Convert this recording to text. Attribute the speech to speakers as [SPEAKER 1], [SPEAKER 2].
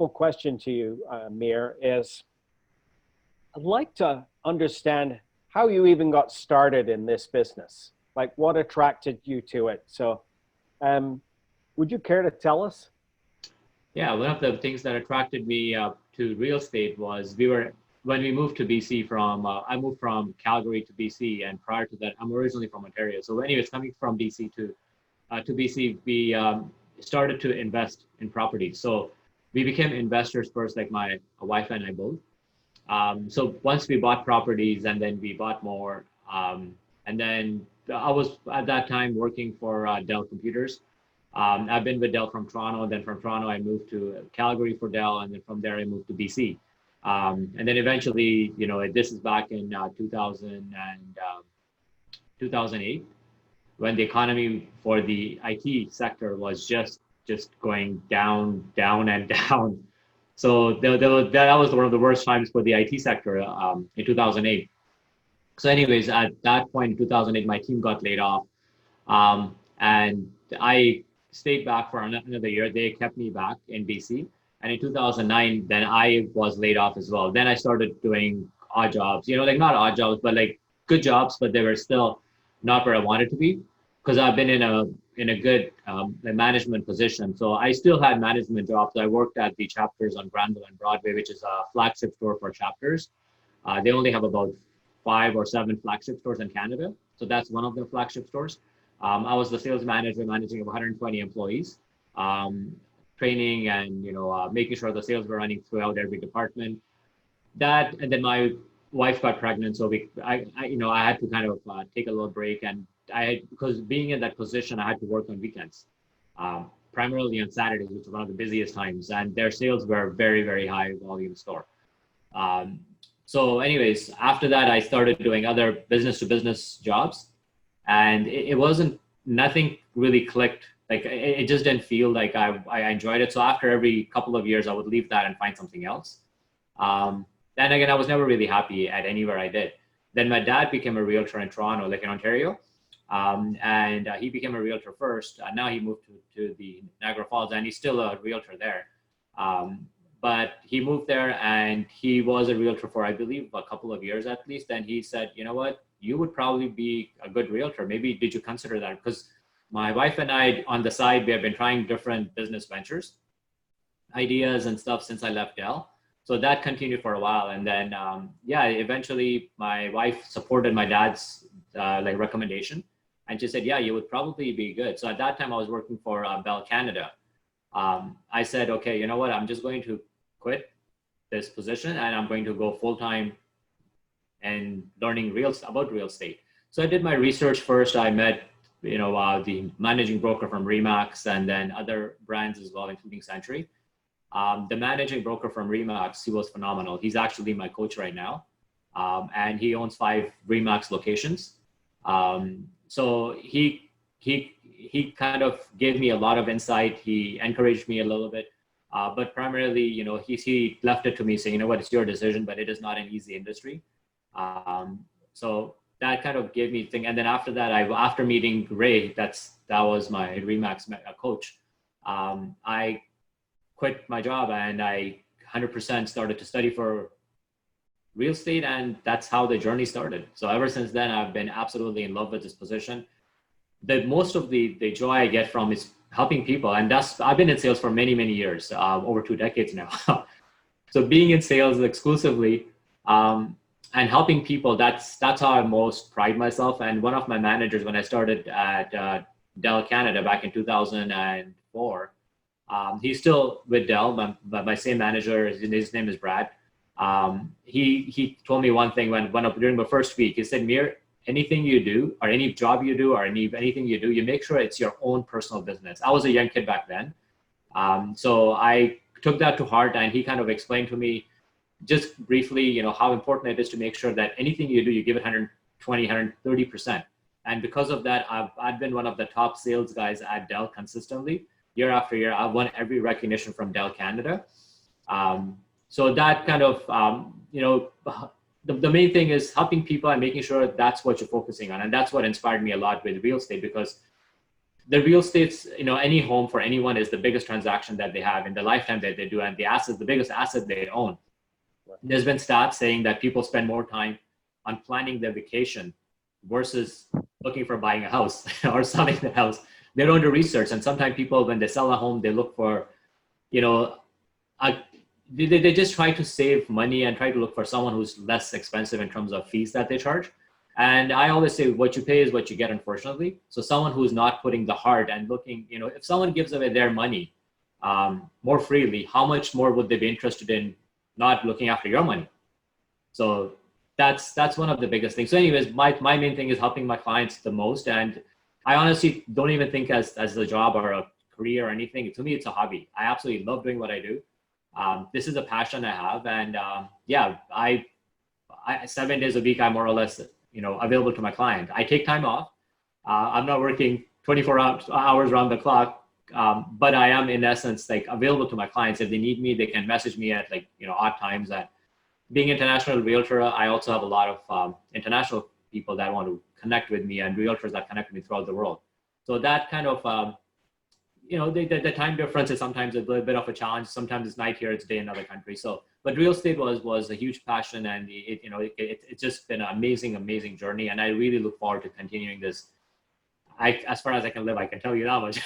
[SPEAKER 1] simple question to you, Mir, is I'd like to understand how you even got started in this business. Like what attracted you to it? So would you care to tell us?
[SPEAKER 2] Yeah, one of the things that attracted me to real estate was when we moved to BC I moved from Calgary to BC, and prior to that, I'm originally from Ontario. So anyways, coming from BC to BC, we started to invest in property. So we became investors first, like my wife and I both. So once we bought properties and then we bought more, and then I was at that time working for Dell Computers. I've been with Dell from Toronto. Then from Toronto, I moved to Calgary for Dell, and then from there I moved to BC. And then eventually, this is back in 2008, when the economy for the IT sector was just going down, down, and down. So that was one of the worst times for the IT sector in 2008. So anyways, at that point in 2008, my team got laid off. And I stayed back for another year. They kept me back in BC. And in 2009, then I was laid off as well. Then I started doing odd jobs, like not odd jobs, but like good jobs, but they were still not where I wanted to be, because I've been in a good management position. So I still had management jobs. I worked at the Chapters on Granville and Broadway, which is a flagship store for Chapters. They only have about 5 or 7 flagship stores in Canada. So that's one of the flagship stores. I was the sales manager managing 120 employees, training and making sure the sales were running throughout every department. That, and then my wife got pregnant, so I had to kind of take a little break, and because being in that position, I had to work on weekends, primarily on Saturdays, which was one of the busiest times, and their sales were very, very high volume store. So anyways, after that, I started doing other business to business jobs, and nothing really clicked. Like it just didn't feel like I enjoyed it. So after every couple of years, I would leave that and find something else. Then again, I was never really happy at anywhere I did. Then my dad became a realtor in Toronto, like in Ontario. And he became a realtor first. Now he moved to the Niagara Falls, and he's still a realtor there. But he moved there, and he was a realtor for, I believe, a couple of years at least. And he said, you know what, you would probably be a good realtor. Maybe did you consider that? Because my wife and I, on the side, we have been trying different business ventures, ideas and stuff since I left Dell. So that continued for a while. And then, eventually my wife supported my dad's recommendation. And she said, yeah, you would probably be good. So at that time I was working for Bell Canada. I said, okay, you know what? I'm just going to quit this position and I'm going to go full-time and learning about real estate. So I did my research first. I met, the managing broker from Remax and then other brands as well, including Century. The managing broker from Remax, he was phenomenal. He's actually my coach right now. And he owns 5 Remax locations. So he kind of gave me a lot of insight. He encouraged me a little bit, but primarily, he left it to me saying, you know what, it's your decision, but it is not an easy industry. So that kind of gave me thing. And then after that, after meeting Ray, that was my Remax coach. I quit my job and I 100% started to study for real estate, and that's how the journey started. So ever since then, I've been absolutely in love with this position. Most of the joy I get from is helping people, and I've been in sales for many, many years, over 2 decades now. So being in sales exclusively and helping people, that's how I most pride myself. And one of my managers, when I started at Dell Canada back in 2004, he's still with Dell, but my same manager, his name is Brad. He told me one thing during the first week. He said, Mir, anything you do or any job you do or anything you do, you make sure it's your own personal business. I was a young kid back then. So I took that to heart, and he kind of explained to me just briefly, how important it is to make sure that anything you do, you give it 120, 130%. And because of that, I've been one of the top sales guys at Dell consistently. Year after year, I've won every recognition from Dell Canada. So that kind of, the main thing is helping people and making sure that's what you're focusing on. And that's what inspired me a lot with real estate, because the real estate's, any home for anyone is the biggest transaction that they have in the lifetime that they do, and the biggest asset they own. There's been stats saying that people spend more time on planning their vacation versus looking for buying a house or selling the house. They don't do research, and sometimes people, when they sell a home, they look for, you know, a, they just try to save money and try to look for someone who's less expensive in terms of fees that they charge. And I always say what you pay is what you get, unfortunately. So someone who's not putting the heart and looking, if someone gives away their money more freely, how much more would they be interested in not looking after your money? So that's one of the biggest things. So anyways, my main thing is helping my clients the most. And I honestly don't even think as a job or a career or anything. To me, it's a hobby. I absolutely love doing what I do. This is a passion I have. And yeah, I 7 days a week, I'm more or less, available to my client. I take time off. I'm not working 24 hours around the clock, but I am in essence like available to my clients. If they need me, they can message me at odd times. And being international realtor, I also have a lot of international people that want to connect with me and realtors that connect with me throughout the world. So that kind of, the time difference is sometimes a little bit of a challenge. Sometimes it's night here, it's day in another country. So, but real estate was a huge passion, and it's just been an amazing journey. And I really look forward to continuing this. As far as I can live, I can tell you that much.